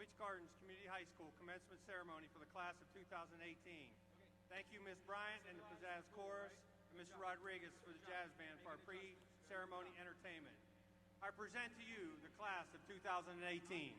Beach Gardens Community High School commencement ceremony for the class of 2018. Thank you, Ms. Bryant and the Pizzazz Chorus, and Mr. Rodriguez for the jazz band for our pre-ceremony entertainment. I present to you the class of 2018.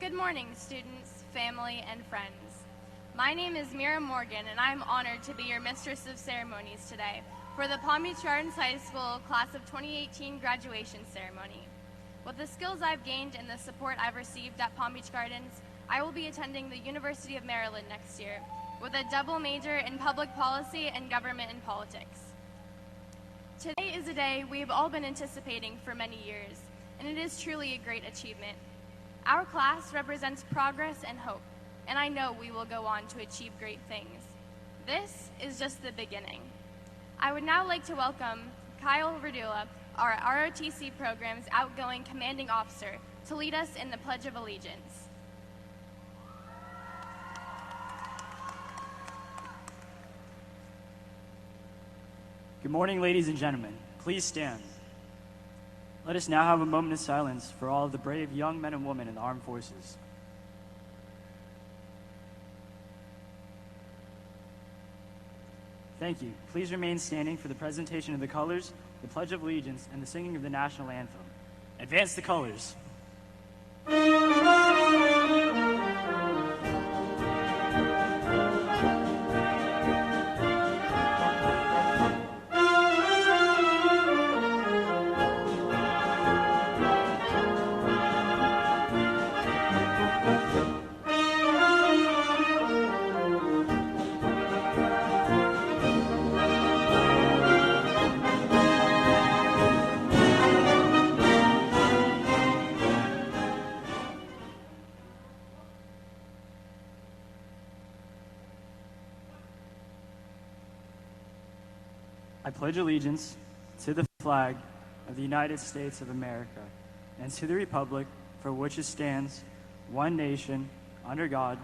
Good morning, students, family, and friends. My name is Mira Morgan, and I'm honored to be your Mistress of Ceremonies today for the Palm Beach Gardens High School Class of 2018 graduation ceremony. With the skills I've gained and the support I've received at Palm Beach Gardens, I will be attending the University of Maryland next year with a double major in public policy and government and politics. Today is a day we've all been anticipating for many years, and it is truly a great achievement. Our class represents progress and hope, and I know we will go on to achieve great things. This is just the beginning. I would now like to welcome Kyle Verdula, our ROTC program's outgoing commanding officer, to lead us in the Pledge of Allegiance. Good morning, ladies and gentlemen. Please stand. Let us now have a moment of silence for all of the brave young men and women in the armed forces. Thank you. Please remain standing for the presentation of the colors, the Pledge of Allegiance, and the singing of the national anthem. Advance the colors. I pledge allegiance to the flag of the United States of America and to the republic for which it stands, one nation, under God,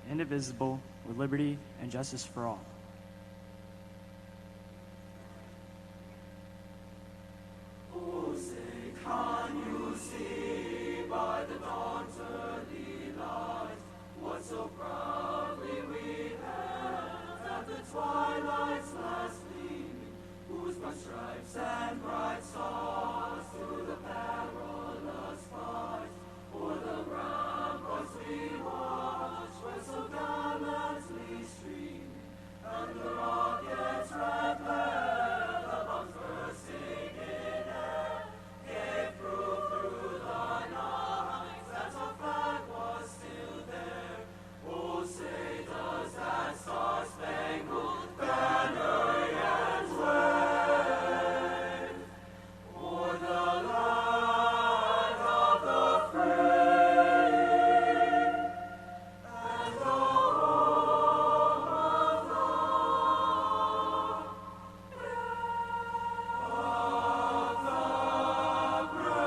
indivisible, with liberty and justice for all. Oh, say, can you see by the dawn's early light what so proudly we hailed at the twilight's last gleaming, whose broad stripes and bright stars through the perilous fight o'er the ramparts we watched were so gallantly streaming, and the rocket's red glare above bursting in air gave proof through the night that our flag was still there. Oh, say, does that star-spangled banner yet wave o'er the land of the free and the home of the brave?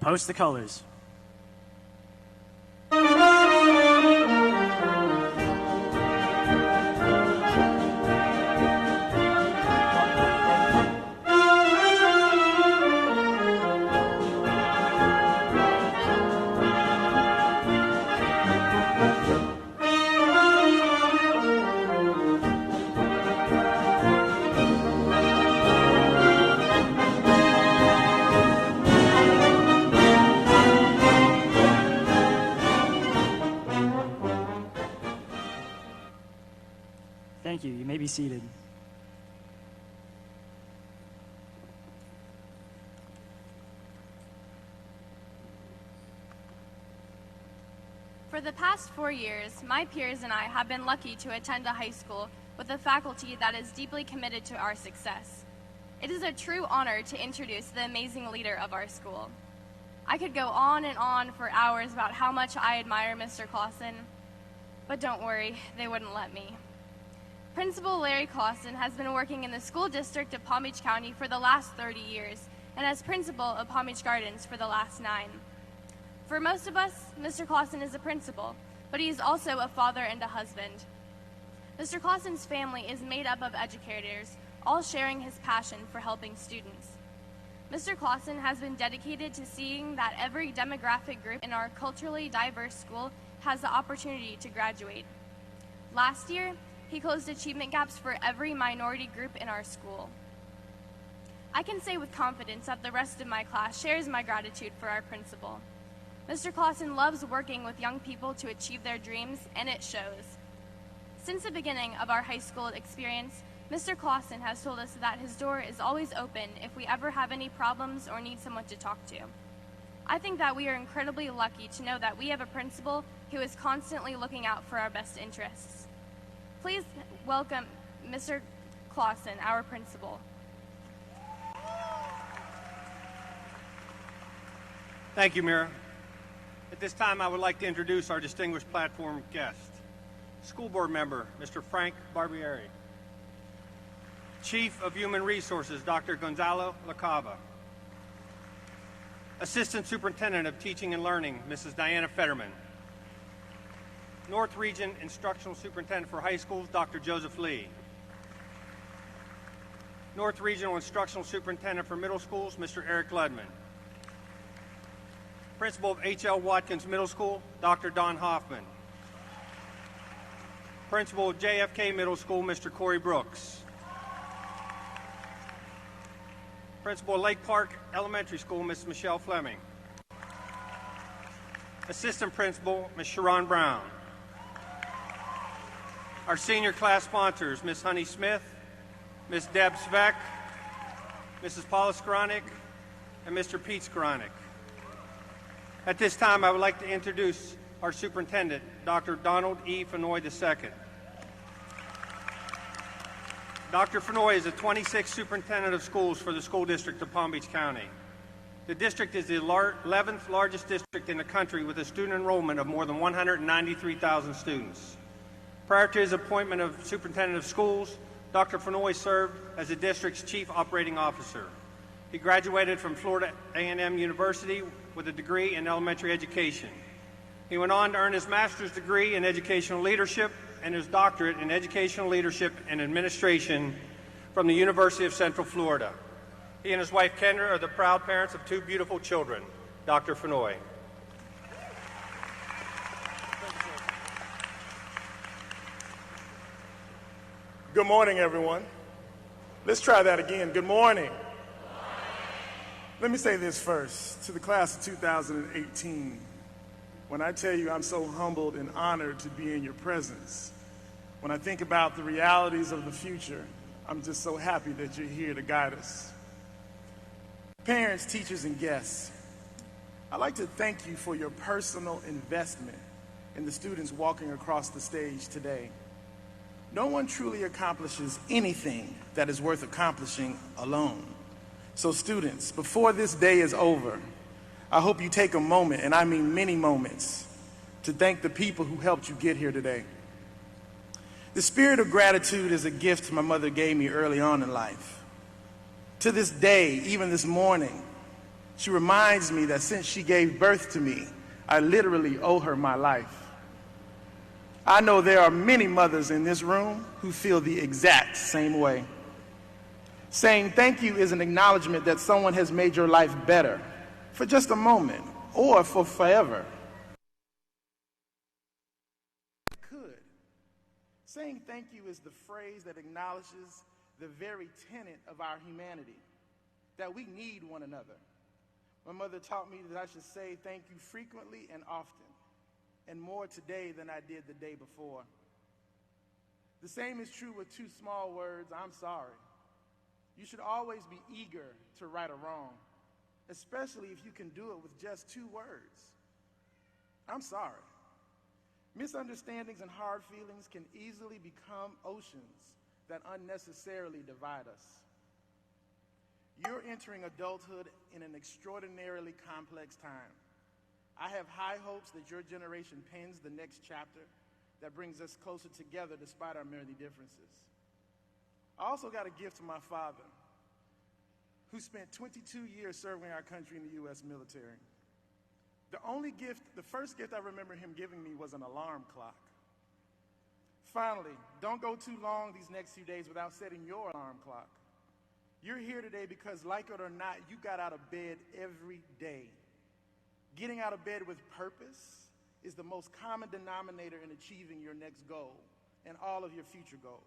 Post the colors. Thank you. You may be seated. For the past 4 years, my peers and I have been lucky to attend a high school with a faculty that is deeply committed to our success. It is a true honor to introduce the amazing leader of our school. I could go on and on for hours about how much I admire Mr. Clausen, but don't worry, they wouldn't let me. Principal Larry Clausen has been working in the school district of Palm Beach County for the last 30 years and as principal of Palm Beach Gardens for the last 9. For most of us, Mr. Clausen is a principal, but he is also a father and a husband. Mr. Clausen's family is made up of educators, all sharing his passion for helping students. Mr. Clausen has been dedicated to seeing that every demographic group in our culturally diverse school has the opportunity to graduate. Last year, he closed achievement gaps for every minority group in our school. I can say with confidence that the rest of my class shares my gratitude for our principal. Mr. Clausen loves working with young people to achieve their dreams, and it shows. Since the beginning of our high school experience, Mr. Clausen has told us that his door is always open if we ever have any problems or need someone to talk to. I think that we are incredibly lucky to know that we have a principal who is constantly looking out for our best interests. Please welcome Mr. Clausen, our principal. Thank you, Mira. At this time, I would like to introduce our distinguished platform guest, School Board Member, Mr. Frank Barbieri. Chief of Human Resources, Dr. Gonzalo Lacaba. Assistant Superintendent of Teaching and Learning, Mrs. Diana Fetterman. North Region Instructional Superintendent for High Schools, Dr. Joseph Lee. North Regional Instructional Superintendent for Middle Schools, Mr. Eric Ludman. Principal of H.L. Watkins Middle School, Dr. Don Hoffman. Principal of JFK Middle School, Mr. Corey Brooks. Principal of Lake Park Elementary School, Ms. Michelle Fleming. Assistant Principal, Ms. Sharon Brown. Our senior class sponsors, Ms. Honey Smith, Ms. Deb Sveck, Mrs. Paula Skronik, and Mr. Pete Skronik. At this time, I would like to introduce our superintendent, Dr. Donald E. Fenoy II. Dr. Fenoy is the 26th superintendent of schools for the school district of Palm Beach County. The district is the 11th largest district in the country with a student enrollment of more than 193,000 students. Prior to his appointment of superintendent of schools, Dr. Fenoy served as the district's chief operating officer. He graduated from Florida A&M University with a degree in elementary education. He went on to earn his master's degree in educational leadership and his doctorate in educational leadership and administration from the University of Central Florida. He and his wife Kendra are the proud parents of two beautiful children. Dr. Fenoy. Good morning, everyone. Let's try that again. Good morning. Let me say this first. To the class of 2018, when I tell you I'm so humbled and honored to be in your presence, when I think about the realities of the future, I'm just so happy that you're here to guide us. Parents, teachers, and guests, I'd like to thank you for your personal investment in the students walking across the stage today. No one truly accomplishes anything that is worth accomplishing alone. So students, before this day is over, I hope you take a moment, and I mean many moments, to thank the people who helped you get here today. The spirit of gratitude is a gift my mother gave me early on in life. To this day, even this morning, she reminds me that since she gave birth to me, I literally owe her my life. I know there are many mothers in this room who feel the exact same way. Saying thank you is an acknowledgement that someone has made your life better for just a moment or for forever. Could. Saying thank you is the phrase that acknowledges the very tenet of our humanity, that we need one another. My mother taught me that I should say thank you frequently and often, and more today than I did the day before. The same is true with two small words, I'm sorry. You should always be eager to right a wrong, especially if you can do it with just two words. I'm sorry. Misunderstandings and hard feelings can easily become oceans that unnecessarily divide us. You're entering adulthood in an extraordinarily complex time. I have high hopes that your generation pens the next chapter that brings us closer together despite our many differences. I also got a gift from my father, who spent 22 years serving our country in the U.S. military. The first gift I remember him giving me was an alarm clock. Finally, don't go too long these next few days without setting your alarm clock. You're here today because, like it or not, you got out of bed every day. Getting out of bed with purpose is the most common denominator in achieving your next goal, and all of your future goals.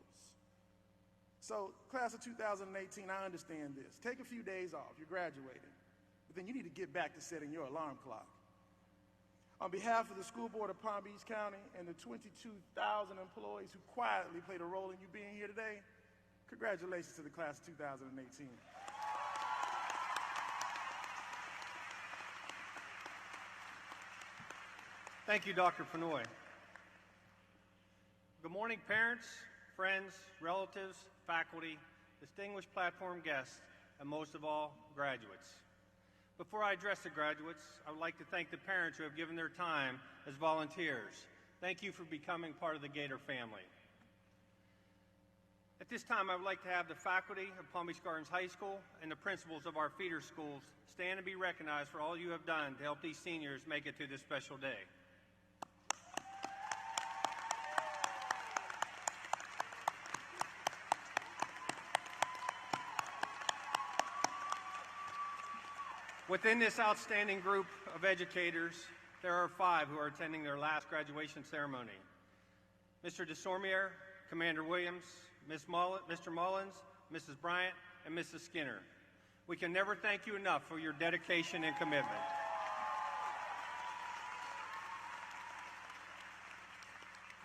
So, class of 2018, I understand this. Take a few days off. You're graduating. But then you need to get back to setting your alarm clock. On behalf of the School Board of Palm Beach County and the 22,000 employees who quietly played a role in you being here today, congratulations to the class of 2018. Thank you, Dr. Fenoy. Good morning, parents, friends, relatives, faculty, distinguished platform guests, and most of all, graduates. Before I address the graduates, I would like to thank the parents who have given their time as volunteers. Thank you for becoming part of the Gator family. At this time, I would like to have the faculty of Palm Beach Gardens High School and the principals of our feeder schools stand and be recognized for all you have done to help these seniors make it to this special day. Within this outstanding group of educators, there are 5 who are attending their last graduation ceremony. Mr. DeSormier, Commander Williams, Mr. Mullins, Mrs. Bryant, and Mrs. Skinner. We can never thank you enough for your dedication and commitment.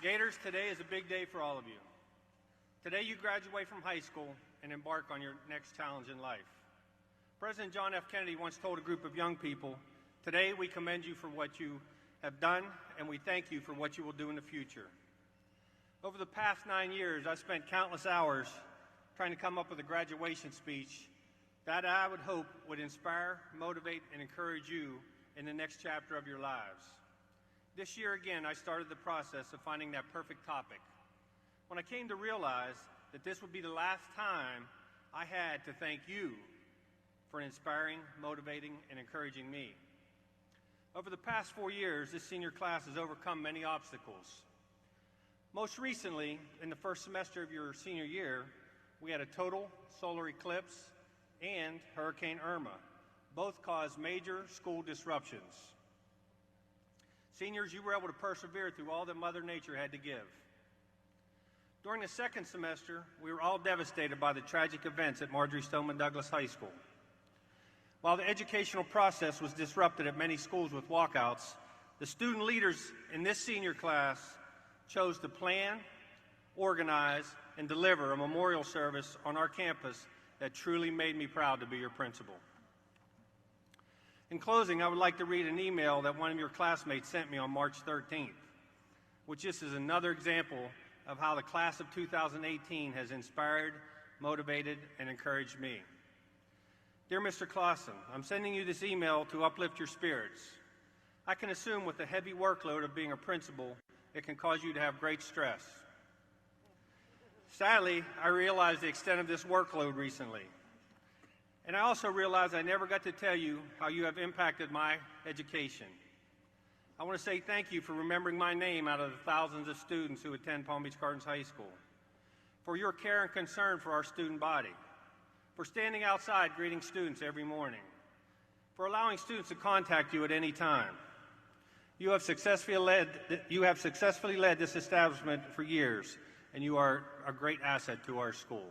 Gators, today is a big day for all of you. Today you graduate from high school and embark on your next challenge in life. President John F. Kennedy once told a group of young people, "Today we commend you for what you have done, and we thank you for what you will do in the future." Over the past 9 years, I've spent countless hours trying to come up with a graduation speech that I would hope would inspire, motivate, and encourage you in the next chapter of your lives. This year again, I started the process of finding that perfect topic. When I came to realize that this would be the last time I had to thank you for inspiring, motivating, and encouraging me. Over the past 4 years, this senior class has overcome many obstacles. Most recently, in the first semester of your senior year, we had a total solar eclipse and Hurricane Irma. Both caused major school disruptions. Seniors, you were able to persevere through all that Mother Nature had to give. During the second semester, we were all devastated by the tragic events at Marjory Stoneman Douglas High School. While the educational process was disrupted at many schools with walkouts, the student leaders in this senior class chose to plan, organize, and deliver a memorial service on our campus that truly made me proud to be your principal. In closing, I would like to read an email that one of your classmates sent me on March 13th, which just is another example of how the class of 2018 has inspired, motivated, and encouraged me. Dear Mr. Clausen, I'm sending you this email to uplift your spirits. I can assume with the heavy workload of being a principal, it can cause you to have great stress. Sadly, I realized the extent of this workload recently. And I also realized I never got to tell you how you have impacted my education. I want to say thank you for remembering my name out of the thousands of students who attend Palm Beach Gardens High School, for your care and concern for our student body, for standing outside greeting students every morning, for allowing students to contact you at any time. You have successfully led this establishment for years, and you are a great asset to our school.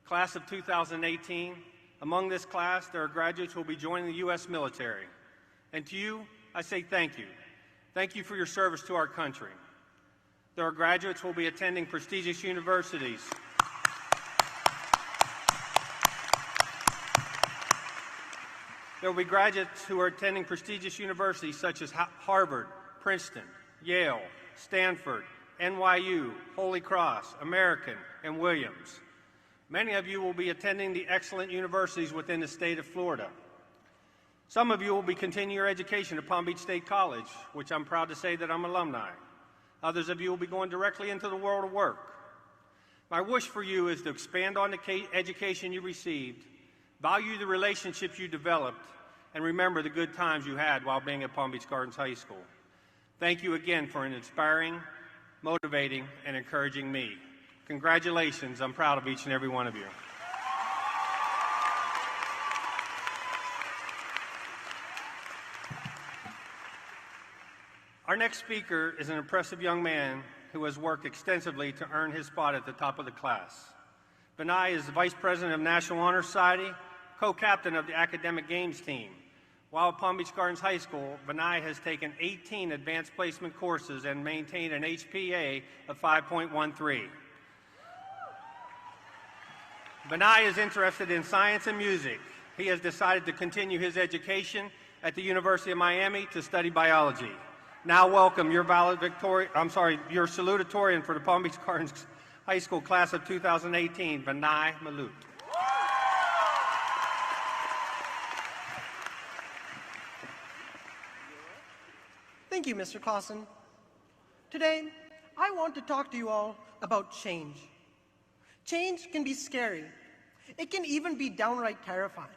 Class of 2018, among this class, there are graduates who will be joining the U.S. military. And to you, I say thank you. Thank you for your service to our country. There are graduates who will be attending prestigious universities. There will be graduates who are attending prestigious universities such as Harvard, Princeton, Yale, Stanford, NYU, Holy Cross, American, and Williams. Many of you will be attending the excellent universities within the state of Florida. Some of you will be continuing your education at Palm Beach State College, which I'm proud to say that I'm alumni. Others of you will be going directly into the world of work. My wish for you is to expand on the education you received, value the relationships you developed, and remember the good times you had while being at Palm Beach Gardens High School. Thank you again for inspiring, motivating, and encouraging me. Congratulations. I'm proud of each and every one of you. Our next speaker is an impressive young man who has worked extensively to earn his spot at the top of the class. Vinay is the Vice President of National Honor Society, co-captain of the Academic Games team. While at Palm Beach Gardens High School, Vinay has taken 18 advanced placement courses and maintained an HPA of 5.13. Vinay is interested in science and music. He has decided to continue his education at the University of Miami to study biology. Now welcome your salutatorian for the Palm Beach Gardens High School class of 2018, Vinay Malut. Thank you, Mr. Clausen. Today, I want to talk to you all about change. Change can be scary. It can even be downright terrifying.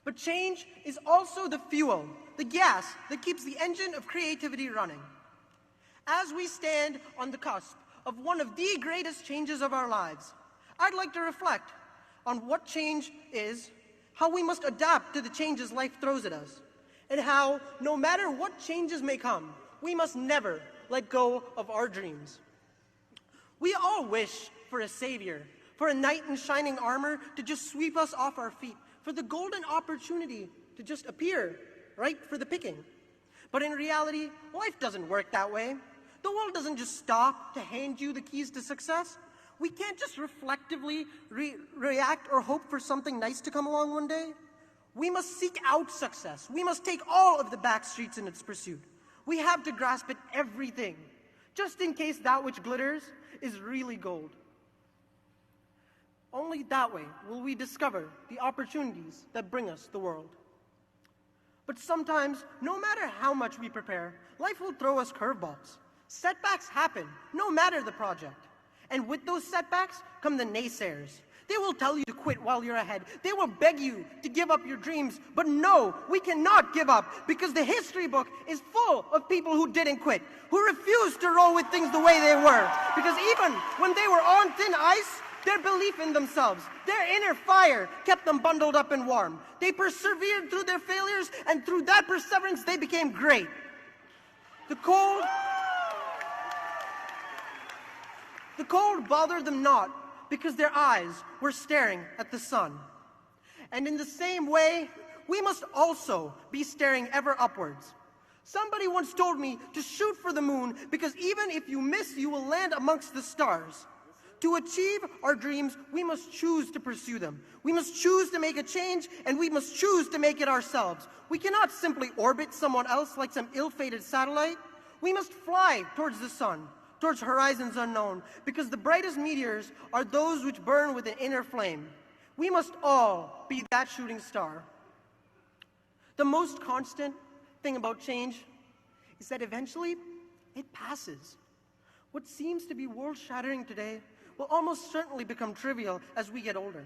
But change is also the fuel, the gas that keeps the engine of creativity running. As we stand on the cusp of one of the greatest changes of our lives, I'd like to reflect on what change is, how we must adapt to the changes life throws at us, and how, no matter what changes may come, we must never let go of our dreams. We all wish for a savior, for a knight in shining armor to just sweep us off our feet, for the golden opportunity to just appear, right for the picking. But in reality, life doesn't work that way. The world doesn't just stop to hand you the keys to success. We can't just reflectively react or hope for something nice to come along one day. We must seek out success. We must take all of the back streets in its pursuit. We have to grasp at everything, just in case that which glitters is really gold. Only that way will we discover the opportunities that bring us the world. But sometimes, no matter how much we prepare, life will throw us curveballs. Setbacks happen, no matter the project. And with those setbacks come the naysayers. They will tell you to quit while you're ahead. They will beg you to give up your dreams. But no, we cannot give up, because the history book is full of people who didn't quit, who refused to roll with things the way they were. Because even when they were on thin ice, their belief in themselves, their inner fire, kept them bundled up and warm. They persevered through their failures, and through that perseverance, they became great. The cold bothered them not, because their eyes were staring at the sun. And in the same way, we must also be staring ever upwards. Somebody once told me to shoot for the moon, because even if you miss, you will land amongst the stars. To achieve our dreams, we must choose to pursue them. We must choose to make a change, and we must choose to make it ourselves. We cannot simply orbit someone else like some ill-fated satellite. We must fly towards the sun, towards horizons unknown, because the brightest meteors are those which burn with an inner flame. We must all be that shooting star. The most constant thing about change is that eventually it passes. What seems to be world-shattering today will almost certainly become trivial as we get older.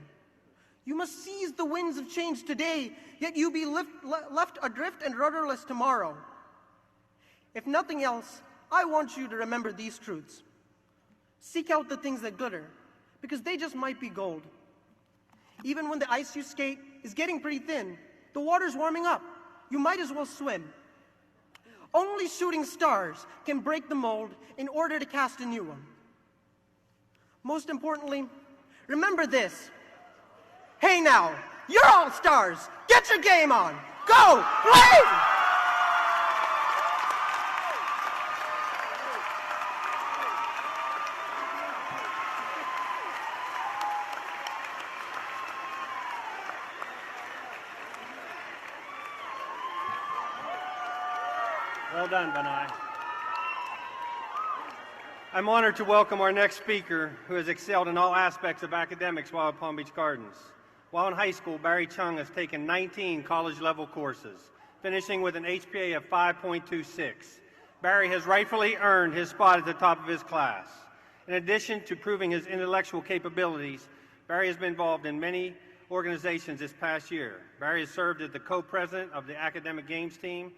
You must seize the winds of change today, yet you be left adrift and rudderless tomorrow. If nothing else, I want you to remember these truths. Seek out the things that glitter, because they just might be gold. Even when the ice you skate is getting pretty thin, the water's warming up, you might as well swim. Only shooting stars can break the mold in order to cast a new one. Most importantly, remember this. Hey now, you're all stars. Get your game on. Go, play! Well done, Vinay. I'm honored to welcome our next speaker, who has excelled in all aspects of academics while at Palm Beach Gardens. While in high school, Barry Chung has taken 19 college-level courses, finishing with an HPA of 5.26. Barry has rightfully earned his spot at the top of his class. In addition to proving his intellectual capabilities, Barry has been involved in many organizations this past year. Barry has served as the co-president of the Academic Games team,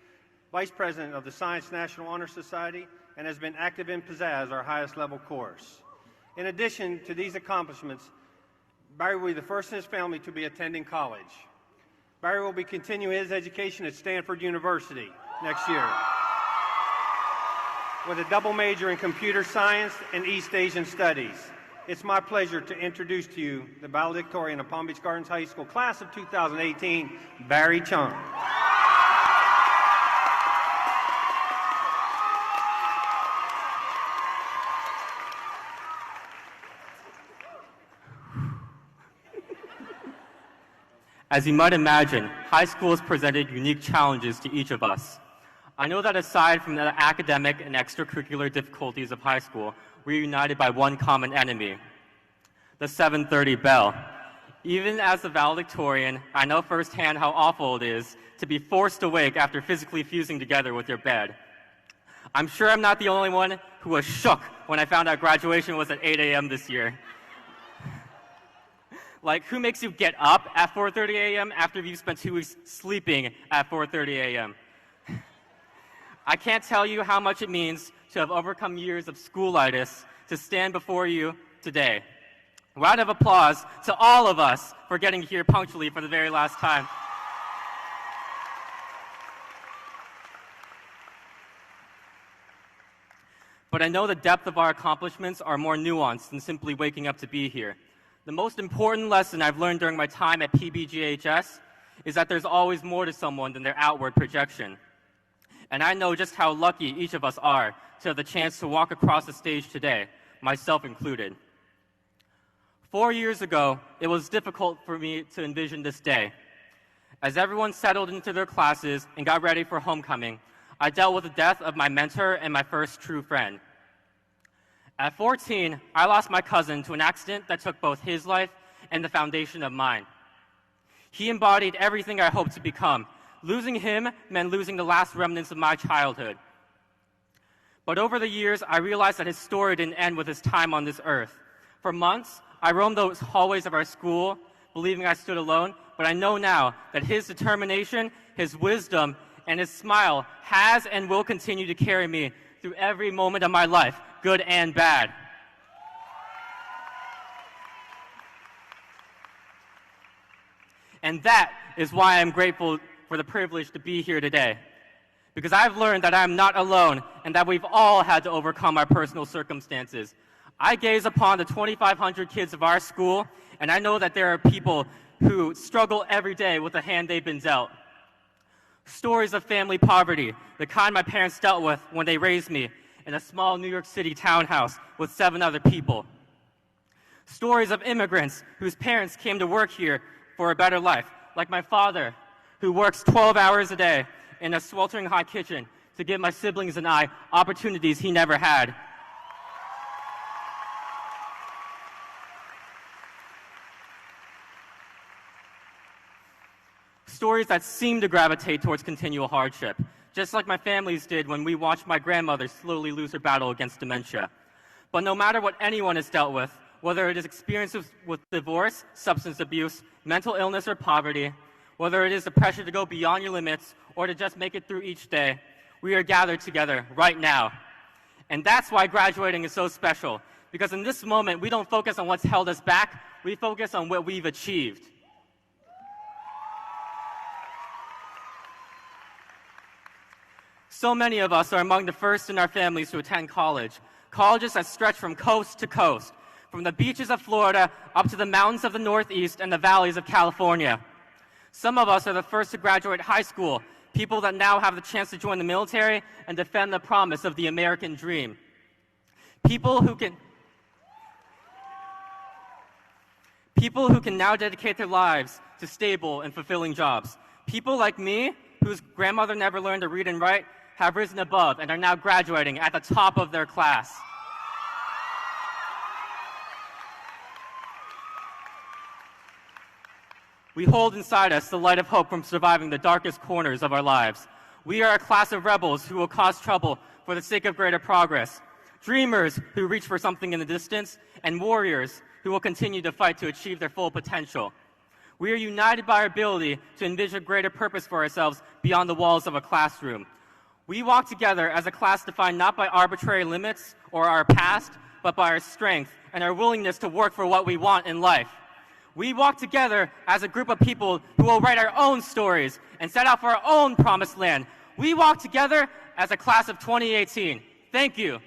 vice president of the Science National Honor Society, and has been active in Pizzazz, our highest level course. In addition to these accomplishments, Barry will be the first in his family to be attending college. Barry will be continuing his education at Stanford University next year. with a double major in computer science and East Asian studies. It's my pleasure to introduce to you the valedictorian of Palm Beach Gardens High School, class of 2018, Barry Chung. As you might imagine, high school has presented unique challenges to each of us. I know that aside from the academic and extracurricular difficulties of high school, we are united by one common enemy, the 7:30 bell. Even as the valedictorian, I know firsthand how awful it is to be forced awake after physically fusing together with your bed. I'm sure I'm not the only one who was shook when I found out graduation was at 8 a.m. this year. Like, who makes you get up at 4:30 a.m. after you've spent 2 weeks sleeping at 4:30 a.m.? I can't tell you how much it means to have overcome years of schoolitis to stand before you today. Round of applause to all of us for getting here punctually for the very last time. But I know the depth of our accomplishments are more nuanced than simply waking up to be here. The most important lesson I've learned during my time at PBGHS is that there's always more to someone than their outward projection. And I know just how lucky each of us are to have the chance to walk across the stage today, myself included. 4 years ago, it was difficult for me to envision this day. As everyone settled into their classes and got ready for homecoming, I dealt with the death of my mentor and my first true friend. At 14, I lost my cousin to an accident that took both his life and the foundation of mine. He embodied everything I hoped to become. Losing him meant losing the last remnants of my childhood. But over the years, I realized that his story didn't end with his time on this earth. For months, I roamed those hallways of our school, believing I stood alone, but I know now that his determination, his wisdom, and his smile has and will continue to carry me through every moment of my life, good and bad. And that is why I'm grateful for the privilege to be here today. Because I've learned that I'm not alone and that we've all had to overcome our personal circumstances. I gaze upon the 2,500 kids of our school, and I know that there are people who struggle every day with the hand they've been dealt. Stories of family poverty, the kind my parents dealt with when they raised me in a small New York City townhouse with 7 other people. Stories of immigrants whose parents came to work here for a better life, like my father, who works 12 hours a day in a sweltering hot kitchen to give my siblings and I opportunities he never had. Stories that seem to gravitate towards continual hardship, just like my family's did when we watched my grandmother slowly lose her battle against dementia. But no matter what anyone has dealt with, whether it is experiences with divorce, substance abuse, mental illness, or poverty, whether it is the pressure to go beyond your limits or to just make it through each day, we are gathered together right now. And that's why graduating is so special, because in this moment, we don't focus on what's held us back, we focus on what we've achieved. So many of us are among the first in our families to attend college. Colleges that stretch from coast to coast, from the beaches of Florida up to the mountains of the Northeast and the valleys of California. Some of us are the first to graduate high school, people that now have the chance to join the military and defend the promise of the American dream. People who can now dedicate their lives to stable and fulfilling jobs. People like me, whose grandmother never learned to read and write, have risen above and are now graduating at the top of their class. We hold inside us the light of hope from surviving the darkest corners of our lives. We are a class of rebels who will cause trouble for the sake of greater progress. Dreamers who reach for something in the distance, and warriors who will continue to fight to achieve their full potential. We are united by our ability to envision a greater purpose for ourselves beyond the walls of a classroom. We walk together as a class defined not by arbitrary limits or our past, but by our strength and our willingness to work for what we want in life. We walk together as a group of people who will write our own stories and set out for our own promised land. We walk together as a class of 2018. Thank you.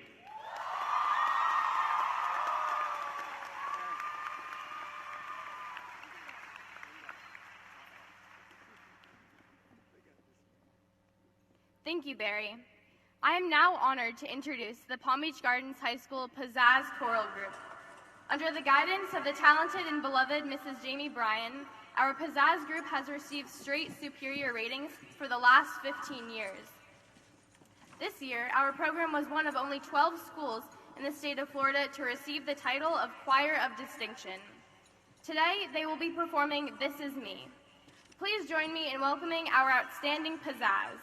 Thank you, Barry. I am now honored to introduce the Palm Beach Gardens High School Pizzazz Choral Group. Under the guidance of the talented and beloved Mrs. Jamie Bryan, our Pizzazz group has received straight superior ratings for the last 15 years. This year, our program was one of only 12 schools in the state of Florida to receive the title of Choir of Distinction. Today, they will be performing This Is Me. Please join me in welcoming our outstanding Pizzazz.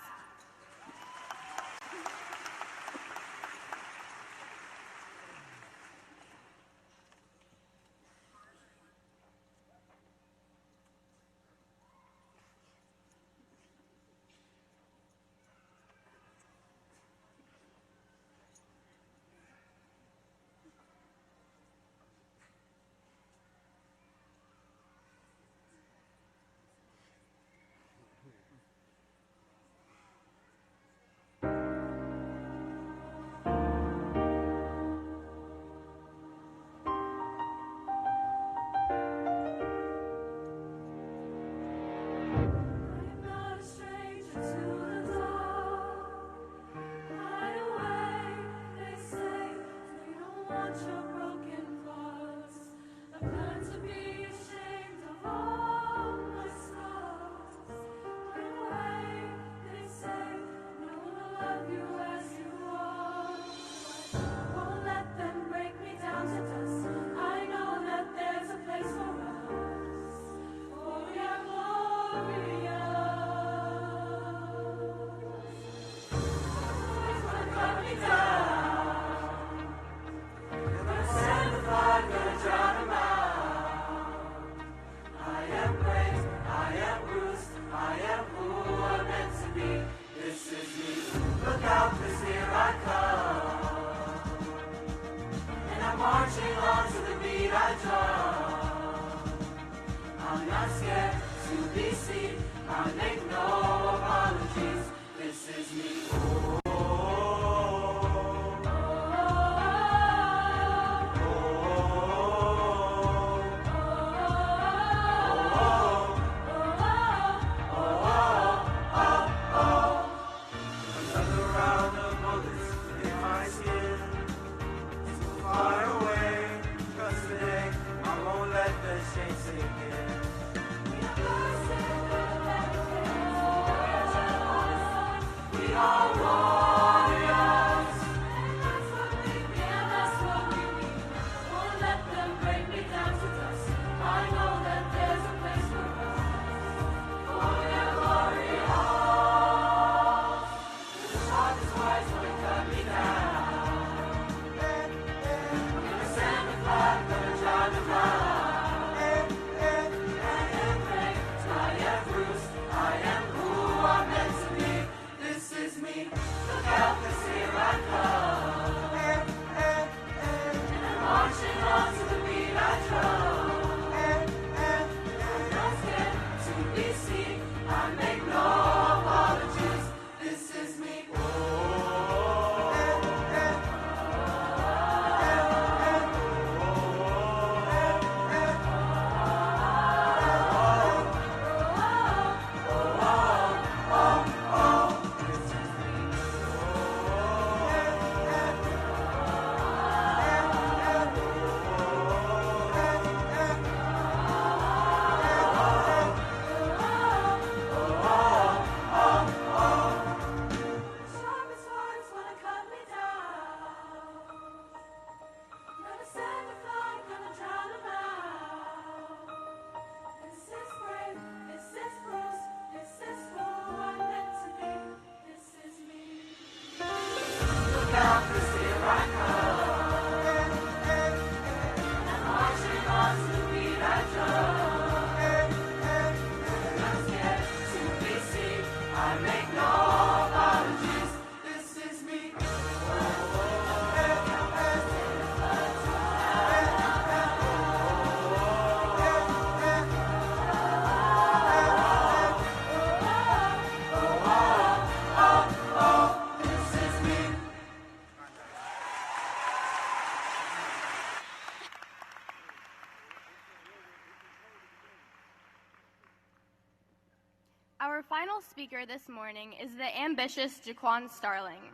Our final speaker this morning is the ambitious Jaquan Starling.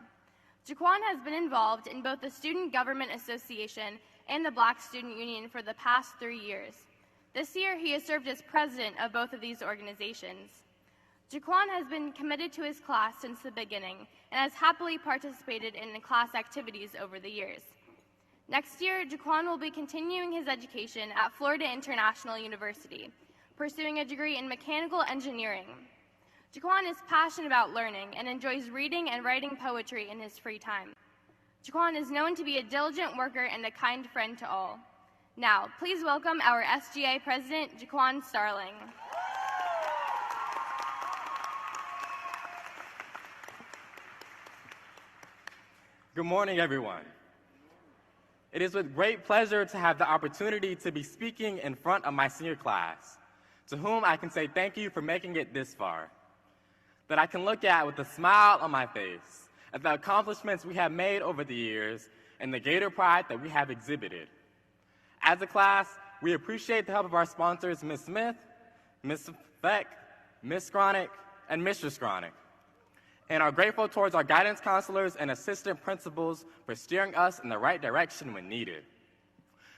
Jaquan has been involved in both the Student Government Association and the Black Student Union for the past 3 years. This year, he has served as president of both of these organizations. Jaquan has been committed to his class since the beginning and has happily participated in the class activities over the years. Next year, Jaquan will be continuing his education at Florida International University, pursuing a degree in mechanical engineering. Jaquan is passionate about learning and enjoys reading and writing poetry in his free time. Jaquan is known to be a diligent worker and a kind friend to all. Now, please welcome our SGA President, Jaquan Starling. Good morning, everyone. It is with great pleasure to have the opportunity to be speaking in front of my senior class, to whom I can say thank you for making it this far, that I can look at with a smile on my face at the accomplishments we have made over the years and the Gator pride that we have exhibited. As a class, we appreciate the help of our sponsors, Ms. Smith, Ms. Beck, Ms. Skronik, and Mr. Skronik, and are grateful towards our guidance counselors and assistant principals for steering us in the right direction when needed.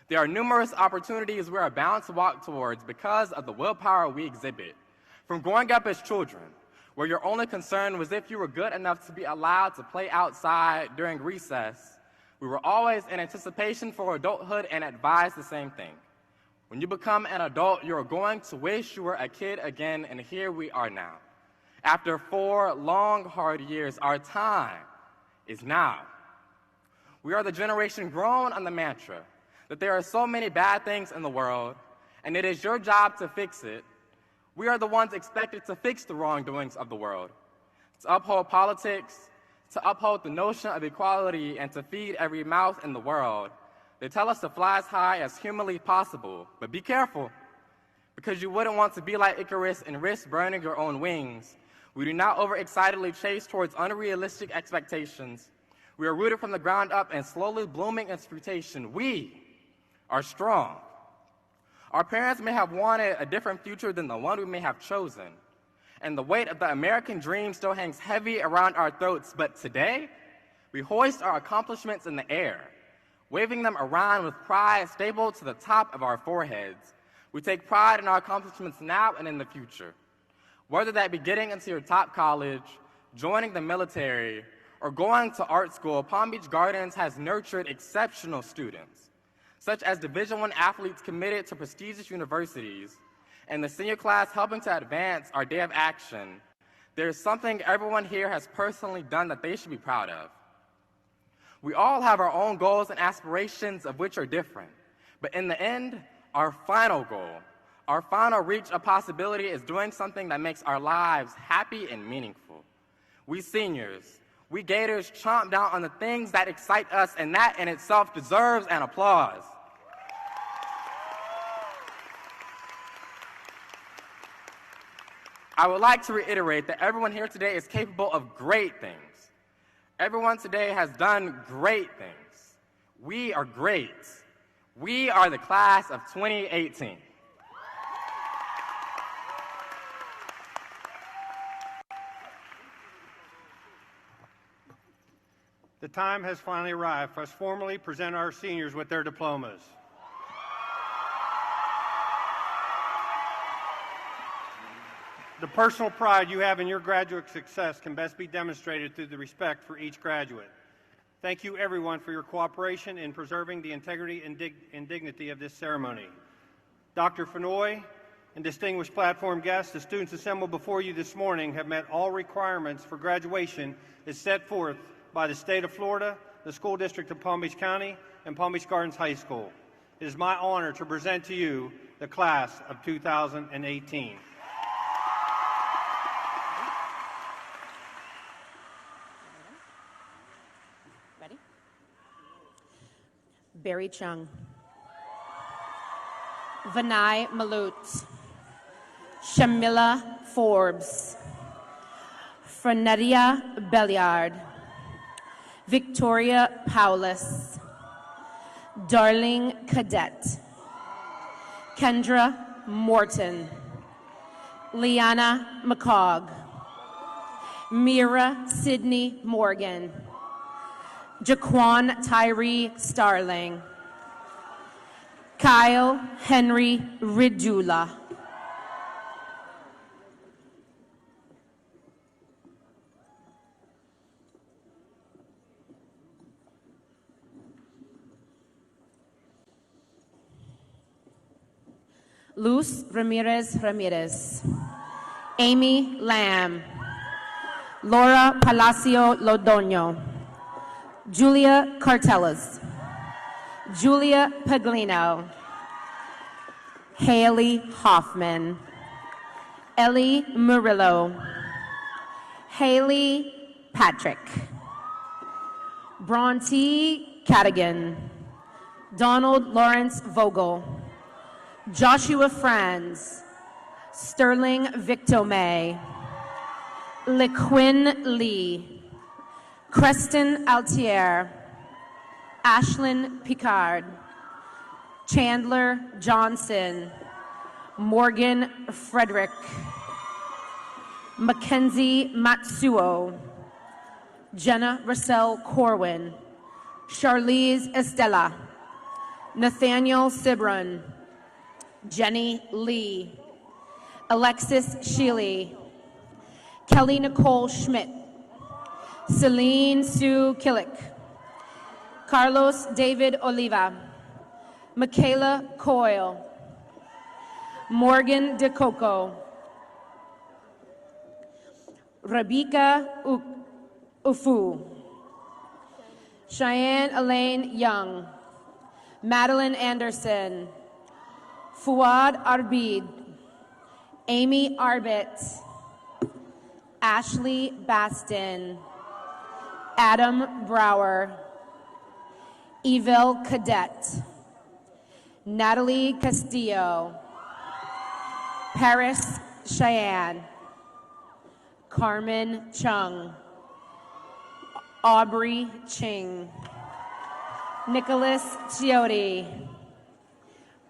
There are numerous opportunities we are bound to walk towards because of the willpower we exhibit. From growing up as children, where your only concern was if you were good enough to be allowed to play outside during recess, we were always in anticipation for adulthood and advised the same thing. When you become an adult, you are going to wish you were a kid again, and here we are now. After 4 long, hard years, our time is now. We are the generation grown on the mantra that there are so many bad things in the world, and it is your job to fix it. We are the ones expected to fix the wrongdoings of the world, to uphold politics, to uphold the notion of equality, and to feed every mouth in the world. They tell us to fly as high as humanly possible, but be careful, because you wouldn't want to be like Icarus and risk burning your own wings. We do not overexcitedly chase towards unrealistic expectations. We are rooted from the ground up and slowly blooming its fruition. We are strong. Our parents may have wanted a different future than the one we may have chosen, and the weight of the American dream still hangs heavy around our throats, but today, we hoist our accomplishments in the air, waving them around with pride stapled to the top of our foreheads. We take pride in our accomplishments now and in the future. Whether that be getting into your top college, joining the military, or going to art school, Palm Beach Gardens has nurtured exceptional students, such as Division I athletes committed to prestigious universities, and the senior class helping to advance our day of action. There is something everyone here has personally done that they should be proud of. We all have our own goals and aspirations of which are different, but in the end, our final goal, our final reach of possibility is doing something that makes our lives happy and meaningful. We seniors, we Gators chomp down on the things that excite us, and that in itself deserves an applause. I would like to reiterate that everyone here today is capable of great things. Everyone today has done great things. We are great. We are the class of 2018. The time has finally arrived for us to formally present our seniors with their diplomas. The personal pride you have in your graduate success can best be demonstrated through the respect for each graduate. Thank you, everyone, for your cooperation in preserving the integrity and dignity of this ceremony. Dr. Fenoy and distinguished platform guests, the students assembled before you this morning have met all requirements for graduation as set forth by the state of Florida, the School District of Palm Beach County, and Palm Beach Gardens High School. It is my honor to present to you the class of 2018. Ready? Barry Chung, Vinay Malut, Shamila Forbes, Frenetia Belliard, Victoria Paulus, Darling Cadet, Kendra Morton, Liana McCogg, Mira Sydney Morgan, Jaquan Tyree Starling, Kyle Henry Ridula. Luz Ramirez Ramirez, Amy Lamb, Laura Palacio Lodoño, Julia Cartelas, Julia Paglino, Haley Hoffman, Ellie Murillo, Haley Patrick, Bronte Cadigan, Donald Lawrence Vogel, Joshua Franz, Sterling Victomay, LeQuinn Lee, Creston Altier, Ashlyn Picard, Chandler Johnson, Morgan Frederick, Mackenzie Matsuo, Jenna Russell Corwin, Charlize Estella, Nathaniel Sibron, Jenny Lee, Alexis Sheely, Kelly Nicole Schmidt, Celine Sue Killick, Carlos David Oliva, Michaela Coyle, Morgan DeCoco, Rebecca Ufu, Cheyenne Elaine Young, Madeline Anderson, Fuad Arbid, Amy Arbit, Ashley Baston, Adam Brower, Evil Cadet, Natalie Castillo, Paris Cheyenne, Carmen Chung, Aubrey Ching, Nicholas Chiotti,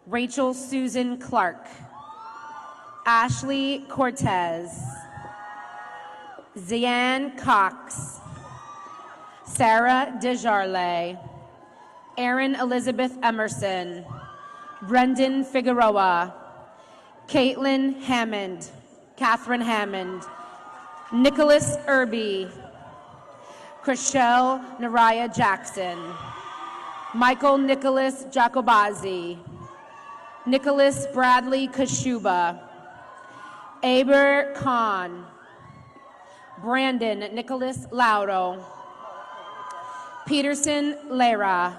Rachel Susan Clark, Ashley Cortez, Zian Cox, Sarah Desjarlais, Erin Elizabeth Emerson, Brendan Figueroa, Caitlin Hammond, Catherine Hammond, Nicholas Irby, Chriselle Naraya Jackson, Michael Nicholas Jacobazzi, Nicholas Bradley Kashuba, Aber Khan, Brandon Nicholas Lauro, Peterson Lera,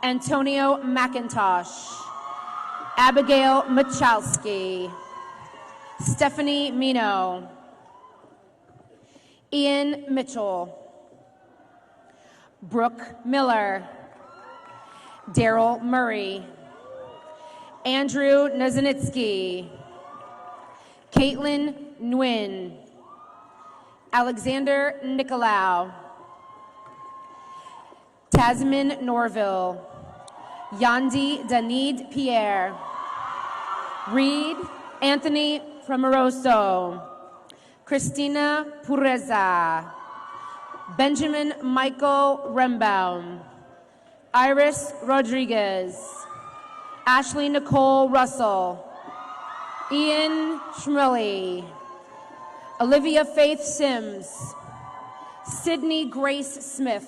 Antonio McIntosh, Abigail Michalski, Stephanie Mino, Ian Mitchell, Brooke Miller, Daryl Murray, Andrew Nazanitsky, Caitlin Nguyen, Alexander Nicolau, Tasman Norville, Yandi Danid Pierre, Reed Anthony Primoroso, Christina Pureza, Benjamin Michael Rembaum, Iris Rodriguez, Ashley Nicole Russell, Ian Schmilly, Olivia Faith Sims, Sydney Grace Smith,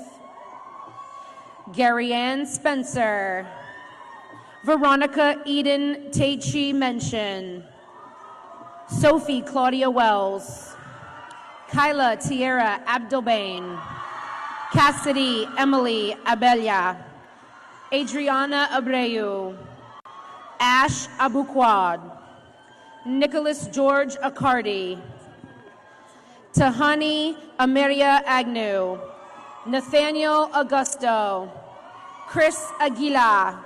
Gary Ann Spencer, Veronica Eden Taichi Mention, Sophie Claudia Wells, Kyla Tierra Abdelbain, Cassidy Emily Abelia, Adriana Abreu, Ash Abuquad, Nicholas George Accardi, Tahani Ameria Agnew, Nathaniel Augusto, Chris Aguilar,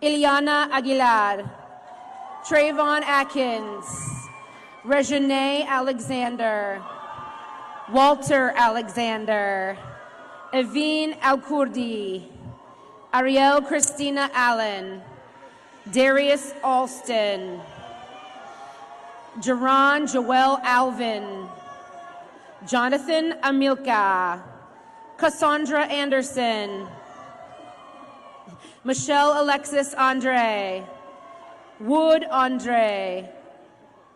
Ileana Aguilar, Trayvon Atkins, Regine Alexander, Walter Alexander, Evine Alkurdi, Ariel Christina Allen, Darius Alston, Jerron Joel Alvin, Jonathan Amilka, Cassandra Anderson, Michelle Alexis Andre, Wood Andre,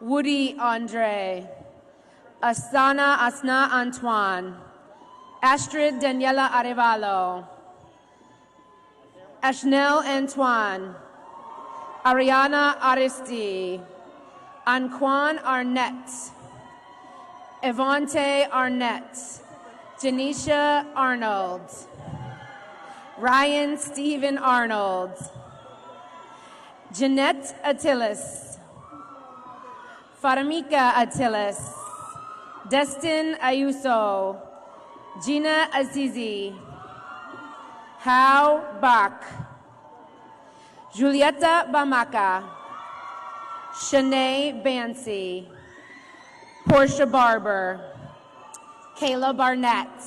Woody Andre, Asna Antoine, Astrid Daniela Arevalo, Ashnel Antoine, Ariana Aristi, Anquan Arnett, Evante Arnett, Janisha Arnold, Ryan Stephen Arnold, Jeanette Attilis, Faramika Attilis, Destin Ayuso, Gina Azizi, Hao Bach, Julieta Bamaka, Shanae Bancy, Portia Barber, Kayla Barnett,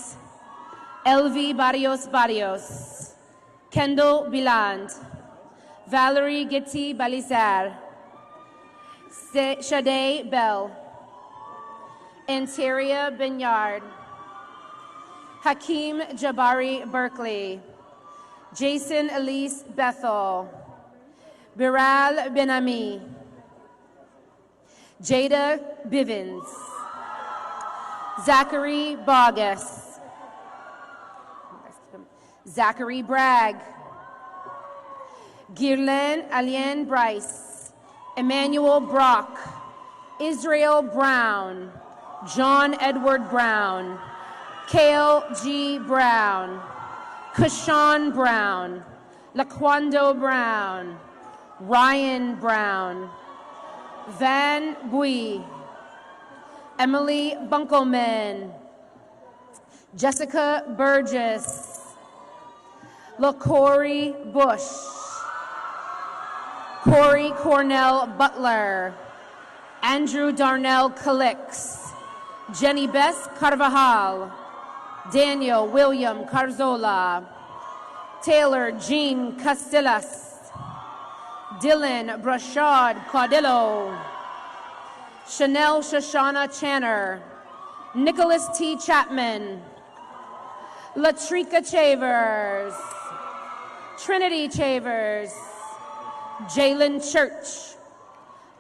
Elvi Barrios, Kendall Biland, Valerie Gitti Balizar, Shade Bell, Anteria Binyard, Hakeem Jabari Berkeley, Jason Elise Bethel, Biral Benami, Jada Bivens, Zachary Bogus, Zachary Bragg, Guirlaine Alien Bryce, Emmanuel Brock, Israel Brown, John Edward Brown, Kale G. Brown, Kashawn Brown, Laquando Brown, Ryan Brown, Van Bui, Emily Bunkelman, Jessica Burgess, LaCorey Bush, Corey Cornell Butler, Andrew Darnell Calix, Jenny Bess Carvajal, Daniel William Carzola, Taylor Jean Castellas, Dylan Brashad Caudillo, Chanel Shoshana Channer, Nicholas T. Chapman, Latrika Chavers, Trinity Chavers, Jalen Church,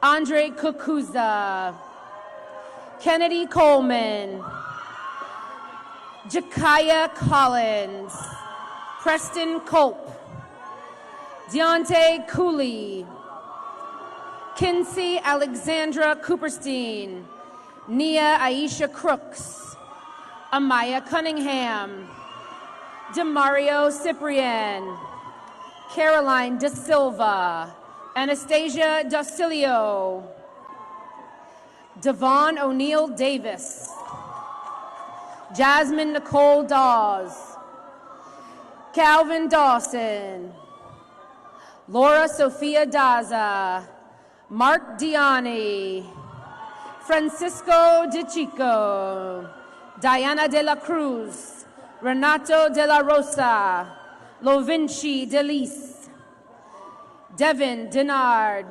Andre Kukuza, Kennedy Coleman, Jakaya Collins, Preston Culp, Deontay Cooley, Kinsey Alexandra Cooperstein, Nia Aisha Crooks, Amaya Cunningham, Demario Cyprian, Caroline Da Silva, Anastasia Docilio, Devon O'Neill Davis, Jasmine Nicole Dawes, Calvin Dawson, Laura Sophia Daza, Mark Diani, Francisco De Chico, Diana de la Cruz, Renato de la Rosa, Lovinci Delis, Devin Denard,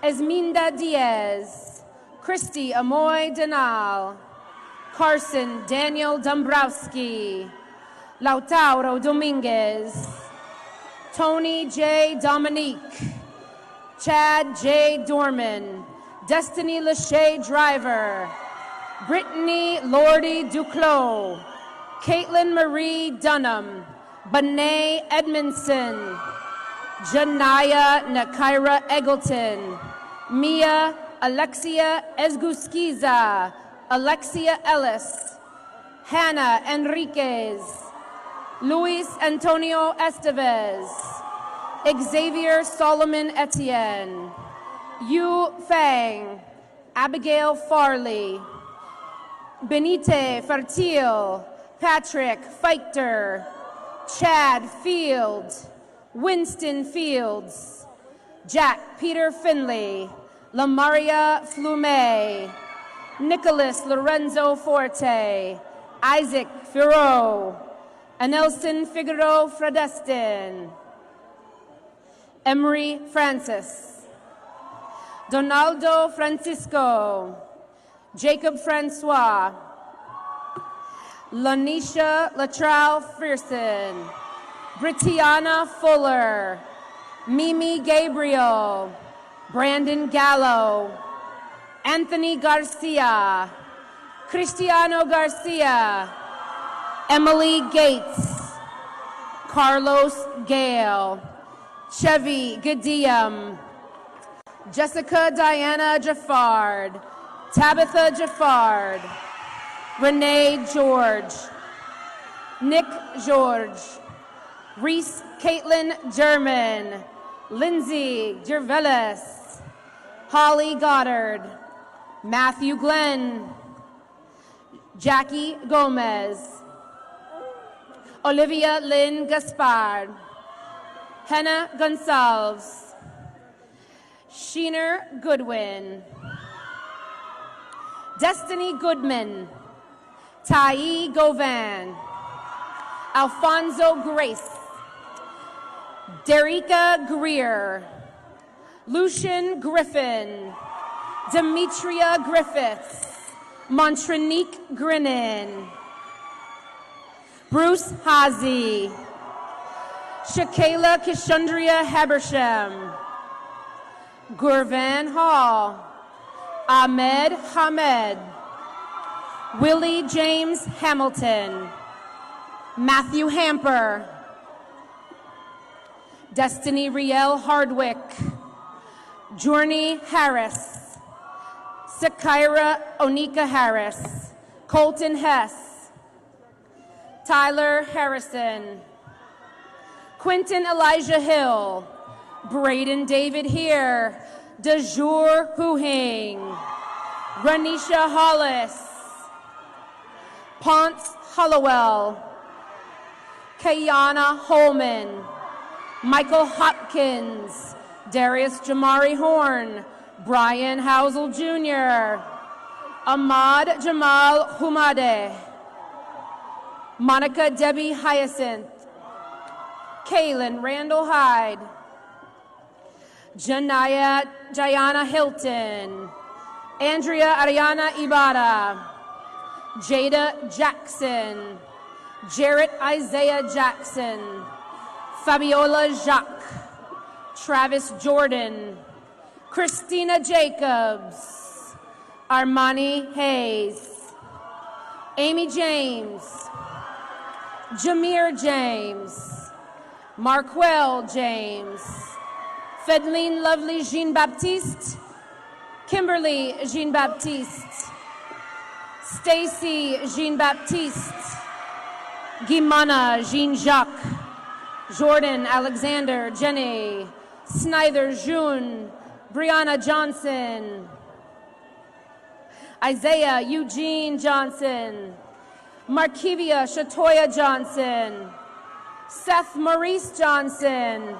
Esminda Diaz, Christy Amoy Denal, Carson Daniel Dombrowski, Lautaro Dominguez, Tony J. Dominique, Chad J. Dorman, Destiny Lachey Driver, Brittany Lordy Duclos, Caitlin Marie Dunham, Bené Edmondson, Janaya Nakaira Eggleton, Mia Alexia Esguskiza, Alexia Ellis, Hannah Enriquez, Luis Antonio Estevez, Xavier Solomon Etienne, Yu Fang, Abigail Farley, Benite Fertil, Patrick Feichter, Chad Field, Winston Fields, Jack Peter Finley, Lamaria Flume, Nicholas Lorenzo Forte, Isaac Firo, Anelson Figueroa Fredestin, Emery Francis, Donaldo Francisco, Jacob Francois, Lanisha Latrell Fearson, Britiana Fuller, Mimi Gabriel, Brandon Gallo, Anthony Garcia, Cristiano Garcia, Emily Gates, Carlos Gale, Chevy Gadiyam, Jessica Diana Jaffard, Tabitha Jaffard, Renee George, Nick George, Reese Caitlin German, Lindsay Gervelis, Holly Goddard, Matthew Glenn, Jackie Gomez, Olivia Lynn Gaspard, Henna Gonsalves, Sheener Goodwin, Destiny Goodman, Tai Govan, Alfonso Grace, Derica Greer, Lucian Griffin, Demetria Griffiths, Montrenique Grinnin, Bruce Hazy, Shakayla Kishundria Habersham, Gurvan Hall, Ahmed Hamed, Willie James Hamilton, Matthew Hamper, Destiny Riel Hardwick, Journey Harris, Sakira Onika Harris, Colton Hess, Tyler Harrison, Quentin Elijah Hill, Braden David Here, DeJour Huhing, Ranisha Hollis, Ponce Hollowell, Kayana Holman, Michael Hopkins, Darius Jamari Horn, Brian Housel Jr., Ahmad Jamal Humadeh, Monica Debbie Hyacinth, Kaylin Randall Hyde, Janaya Jayana Hilton, Andrea Ariana Ibarra, Jada Jackson, Jarrett Isaiah Jackson, Fabiola Jacques, Travis Jordan, Christina Jacobs, Armani Hayes, Amy James, Jameer James, Marquel James, Fedline Lovely Jean Baptiste, Kimberly Jean Baptiste, Stacy Jean Baptiste, Guimana Jean Jacques, Jordan Alexander Jenny, Snyder June, Brianna Johnson, Isaiah Eugene Johnson, Markivia Shatoya Johnson, Seth Maurice Johnson,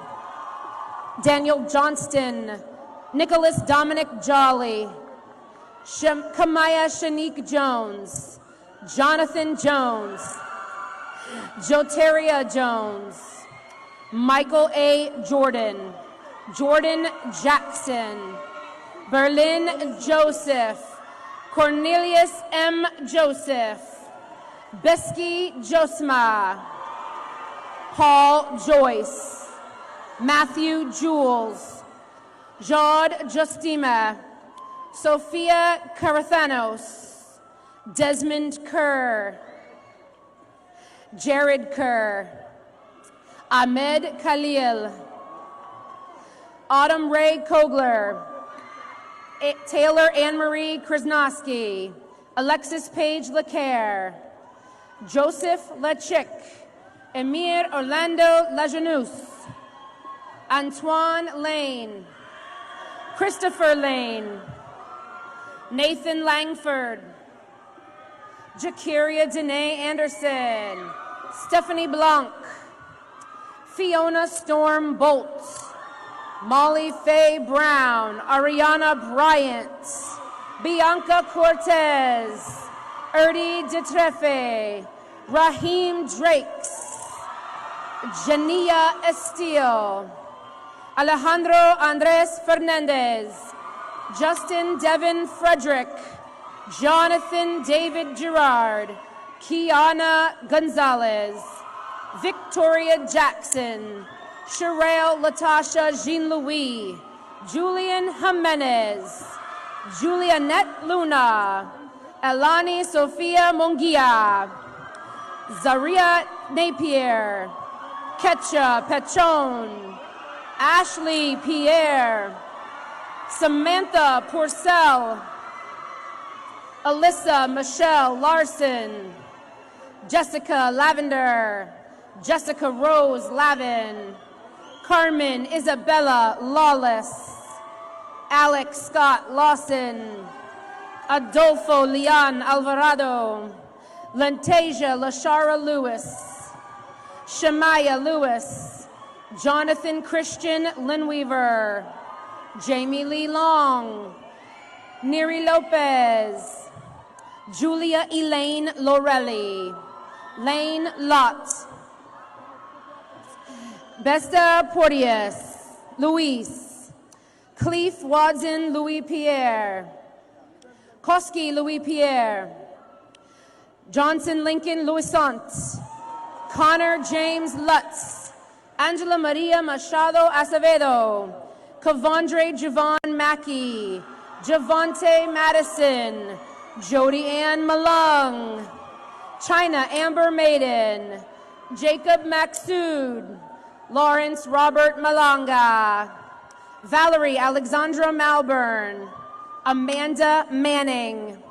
Daniel Johnston, Nicholas Dominic Jolly, Kamaya Shanique Jones, Jonathan Jones, Joteria Jones, Michael A. Jordan, Jordan Jackson, Berlin Joseph, Cornelius M. Joseph, Beski Josma, Paul Joyce, Matthew Jules, Jod Justima, Sophia Carathanos, Desmond Kerr, Jared Kerr, Ahmed Khalil, Autumn Ray Kogler, Taylor Anne-Marie Krasnoski, Alexis Page Lacaire, Joseph Lechick, Emir Orlando Lajanus, Antoine Lane, Christopher Lane, Nathan Langford, Jakiria Danae Anderson, Stephanie Blanc, Fiona Storm Bolt, Molly Faye Brown, Ariana Bryant, Bianca Cortez, Erdi Detrefe, Raheem Drakes, Jania Estile, Alejandro Andres Fernandez, Justin Devin Frederick, Jonathan David Gerard, Kiana Gonzalez, Victoria Jackson, Sherelle Latasha Jean-Louis, Julian Jimenez, Julianette Luna, Elani Sofia Mongia, Zaria Napier, Ketcha Pechon, Ashley Pierre, Samantha Porcel, Alyssa Michelle Larson, Jessica Lavender, Jessica Rose Lavin, Carmen Isabella Lawless, Alex Scott Lawson, Adolfo Leon Alvarado, Lantasia Lashara Lewis, Shemaya Lewis, Jonathan Christian Linweaver, Jamie Lee Long, Neri Lopez, Julia Elaine Lorelli, Lane Lott, Besta Porteous, Luis, Cleef Watson Louis Pierre, Koski Louis Pierre, Johnson Lincoln Louisant, Connor James Lutz, Angela Maria Machado Acevedo, Kavondre Javon Mackey, Javonte Madison, Jody Ann Malung, China Amber Maiden, Jacob Maxud, Lawrence Robert Malanga, Valerie Alexandra Malburn, Amanda Manning,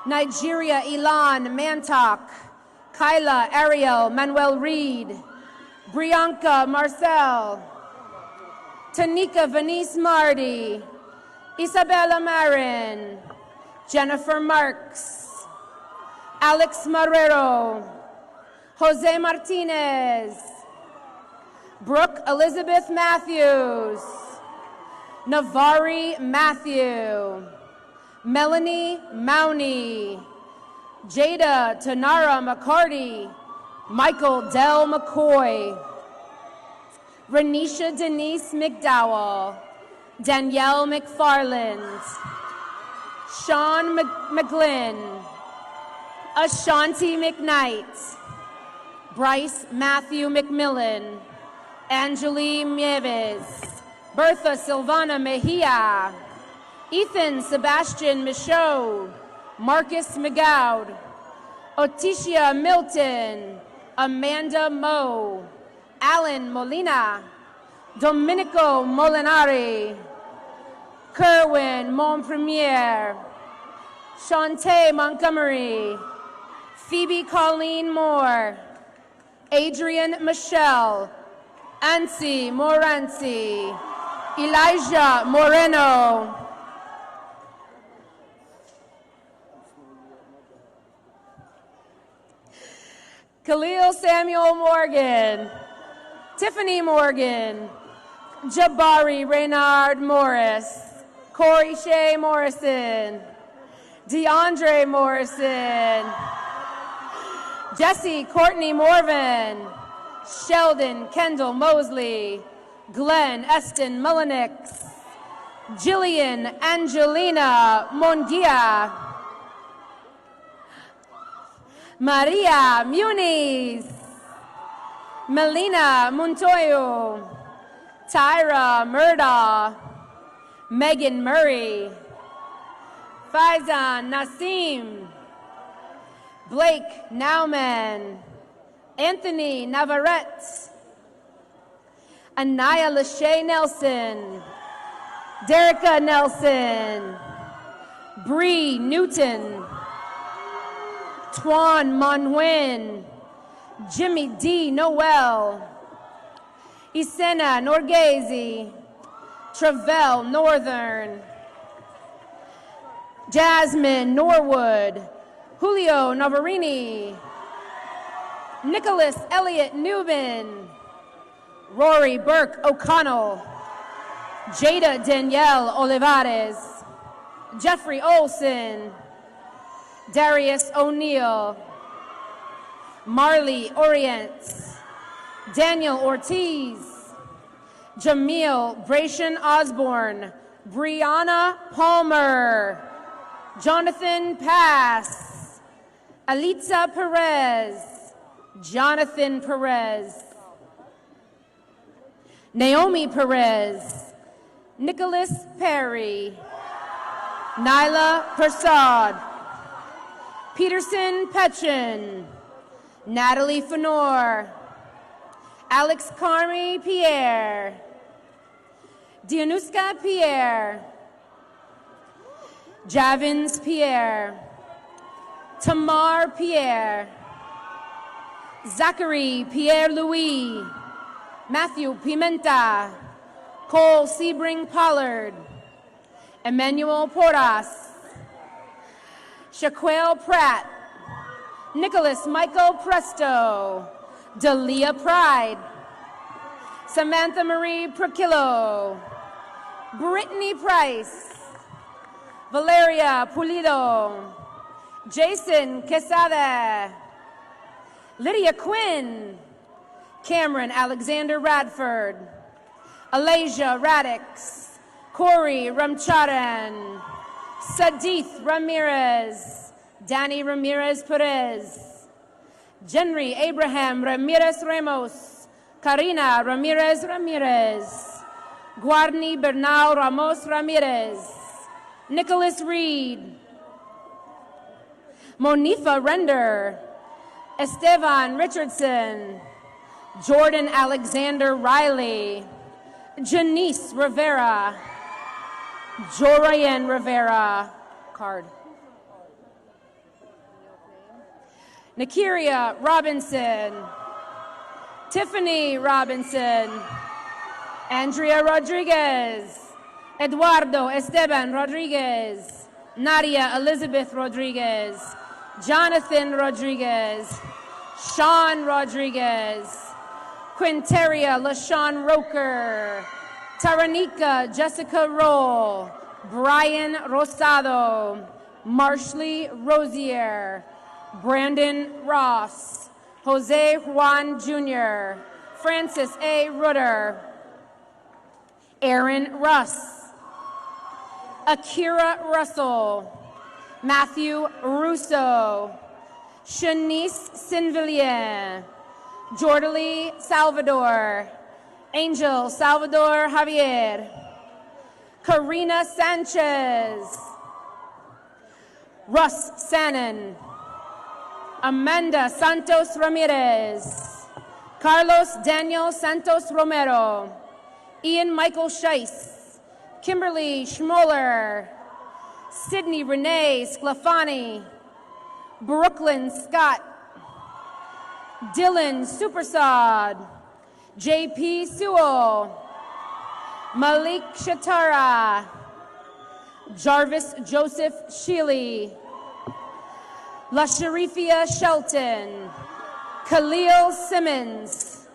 Nigeria Elan Mantok, Kyla Ariel Manuel Reed, Brianka Marcel, Tanika Venice Marty, Isabella Marin, Jennifer Marks, Alex Marrero, Jose Martinez, Brooke Elizabeth Matthews, Navari Matthew, Melanie Mowney, Jada Tanara McCarty, Michael Del McCoy, Renisha Denise McDowell, Danielle McFarland, Sean McGlynn, Ashanti McKnight, Bryce Matthew McMillan, Angelie Nieves, Bertha Silvana Mejia, Ethan Sebastian Michaud, Marcus McGoud, Oticia Milton, Amanda Moe, Alan Molina, Domenico Molinari, Kerwin Montpremier, Shantae Montgomery, Phoebe Colleen Moore, Adrian Michelle, Ansi Moranci, Elijah Moreno, Khalil Samuel Morgan, Tiffany Morgan, Jabari Reynard Morris, Corey Shea Morrison, DeAndre Morrison, Jesse Courtney Morvan, Sheldon Kendall Mosley, Glenn Eston Mullenix, Jillian Angelina Mongia, Maria Muniz, Melina Montoyo, Tyra Murdaugh, Megan Murray, Faizan Nasim, Blake Nauman, Anthony Navarrete, Anaya Lachey Nelson, Derica Nelson, Bree Newton, Twan Monwin, Jimmy D. Noel, Isena Norgese, Travell Northern, Jasmine Norwood, Julio Navarini, Nicholas Elliott Newman, Rory Burke O'Connell, Jada Danielle Olivares, Jeffrey Olson, Darius O'Neill, Marley Orients, Daniel Ortiz, Jamil Bracian Osborne, Brianna Palmer, Jonathan Pass, Alitza Perez, Jonathan Perez, Naomi Perez, Nicholas Perry, Nyla Persad, Peterson Petchin, Natalie Fenor, Alex Carmi Pierre, Dianuska Pierre, Javins Pierre, Tamar Pierre, Zachary Pierre-Louis, Matthew Pimenta, Cole Sebring Pollard, Emmanuel Porras, Shaquille Pratt, Nicholas Michael Presto, Dalia Pride, Samantha Marie Proquillo, Brittany Price, Valeria Pulido, Jason Quesada, Lydia Quinn, Cameron Alexander Radford, Alasia Radix, Corey Ramcharan, Sadith Ramirez, Danny Ramirez Perez, Jenry Abraham Ramirez Ramos, Karina Ramirez Ramirez, Guarni Bernal Ramos Ramirez, Nicholas Reed, Monifa Render, Estevan Richardson, Jordan Alexander Riley, Janice Rivera, Jorian Rivera, card. Nakiria Robinson, Tiffany Robinson, Andrea Rodriguez, Eduardo Esteban Rodriguez, Nadia Elizabeth Rodriguez, Jonathan Rodriguez, Sean Rodriguez, Quinteria LaShawn Roker, Taranika Jessica Roll, Brian Rosado, Marshley Rosier, Brandon Ross, Jose Juan Jr., Francis A. Rutter, Aaron Russ, Akira Russell, Matthew Russo, Shanice Sinvillier, Jordalie Salvador, Angel Salvador Javier, Karina Sanchez, Russ Sannon, Amanda Santos Ramirez, Carlos Daniel Santos Romero, Ian Michael Scheiss, Kimberly Schmoller, Sydney Renee Sclafani, Brooklyn Scott, Dylan Supersod, JP Sewell, Malik Shatara, Jarvis Joseph Sheely, LaSharifia Shelton, Khalil Simmons,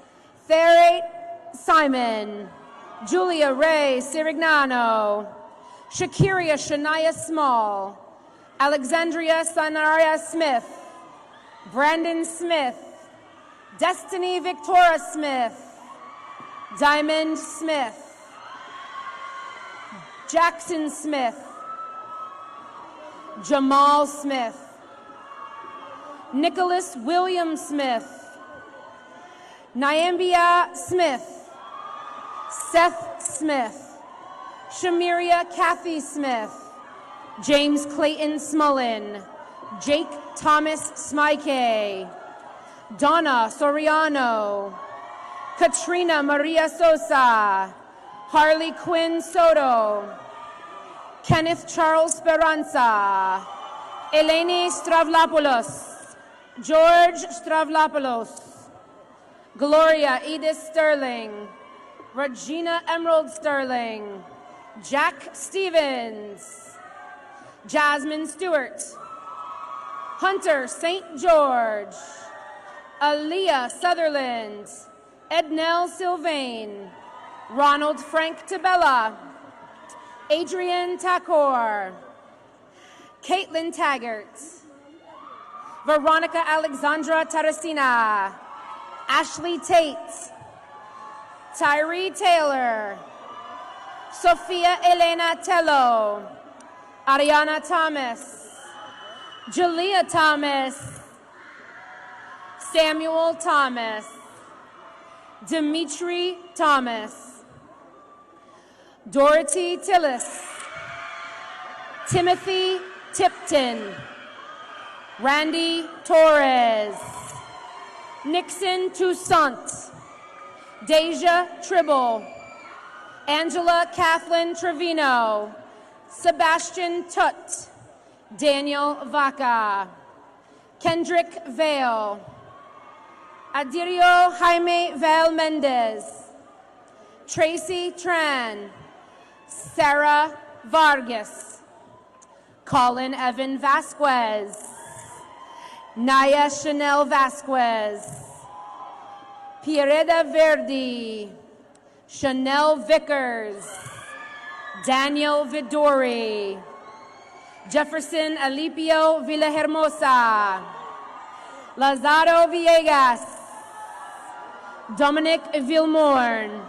Ferret Simon, Julia Ray Sirignano, Shakiria Shania Small, Alexandria Sanaria Smith, Brandon Smith, Destiny Victoria Smith, Diamond Smith, Jackson Smith, Jamal Smith, Nicholas William Smith, Nyambia Smith, Seth Smith, Shamiria Kathy Smith, James Clayton Smullen, Jake Thomas Smike, Donna Soriano, Katrina Maria Sosa, Harley Quinn Soto, Kenneth Charles Speranza, Eleni Stravlopoulos, George Stravlopoulos, Gloria Edith Sterling, Regina Emerald Sterling, Jack Stevens, Jasmine Stewart, Hunter St. George, Aaliyah Sutherland, Ednell Sylvain, Ronald Frank Tabella, Adrian Takor, Caitlin Taggart, Veronica Alexandra Tarasina, Ashley Tate, Tyree Taylor, Sophia Elena Tello, Ariana Thomas, Julia Thomas, Samuel Thomas, Dimitri Thomas, Dorothy Tillis, Timothy Tipton, Randy Torres, Nixon Toussaint, Deja Tribble, Angela Kathleen Trevino, Sebastian Tutt, Daniel Vaca, Kendrick Vale, Adirio Jaime Val Mendez, Tracy Tran, Sarah Vargas, Colin Evan Vasquez, Naya Chanel Vasquez, Pierreda Verdi, Chanel Vickers, Daniel Vidori, Jefferson Alipio Villahermosa, Lazaro Villegas, Dominic Villemorn,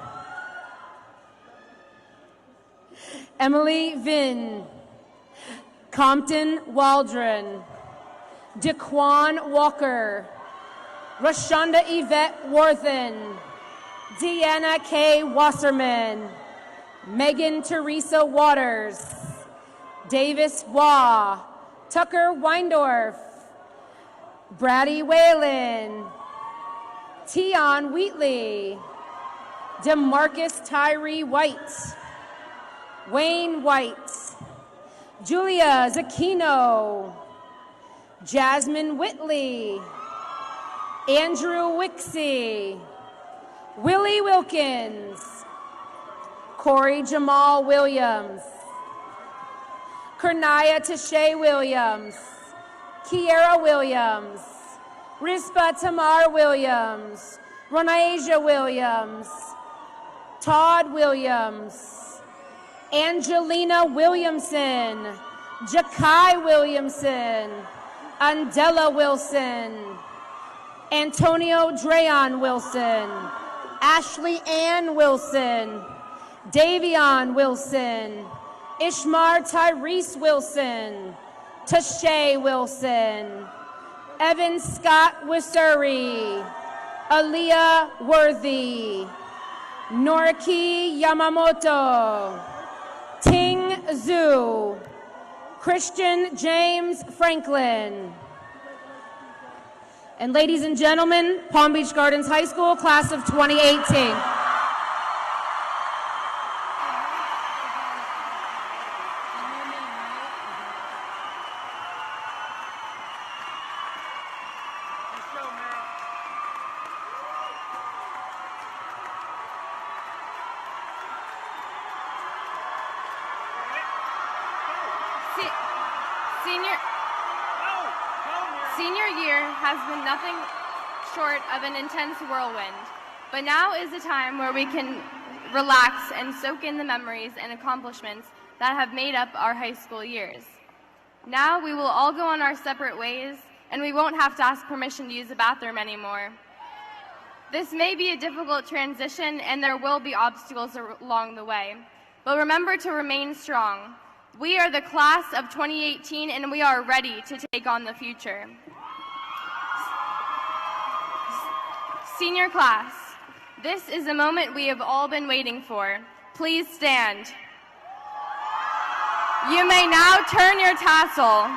Emily Vinn, Compton Waldron, Daquan Walker, Rashonda Yvette Worthen, Deanna K. Wasserman, Megan Teresa Waters, Davis Waugh, Tucker Weindorf, Brady Whalen, Tion Wheatley, Demarcus Tyree White, Wayne White, Julia Zacchino, Jasmine Whitley, Andrew Wixie, Willie Wilkins, Corey Jamal Williams, Kernaya Tashay Williams, Kiera Williams, Rispa Tamar Williams, Ronasia Williams, Todd Williams, Angelina Williamson, Jakai Williamson, Andela Wilson, Antonio Dreon Wilson, Ashley Ann Wilson, Davion Wilson, Ishmar Tyrese Wilson, Tashay Wilson, Evan Scott Wisuri, Aaliyah Worthy, Noriki Yamamoto, Ting Zhu, Christian James Franklin. And ladies and gentlemen, Palm Beach Gardens High School, class of 2018. Senior year has been nothing short of an intense whirlwind, but now is the time where we can relax and soak in the memories and accomplishments that have made up our high school years. Now we will all go on our separate ways, and we won't have to ask permission to use the bathroom anymore. This may be a difficult transition, and there will be obstacles along the way, but remember to remain strong. We are the class of 2018, and we are ready to take on the future. Senior class, this is the moment we have all been waiting for. Please stand. You may now turn your tassel.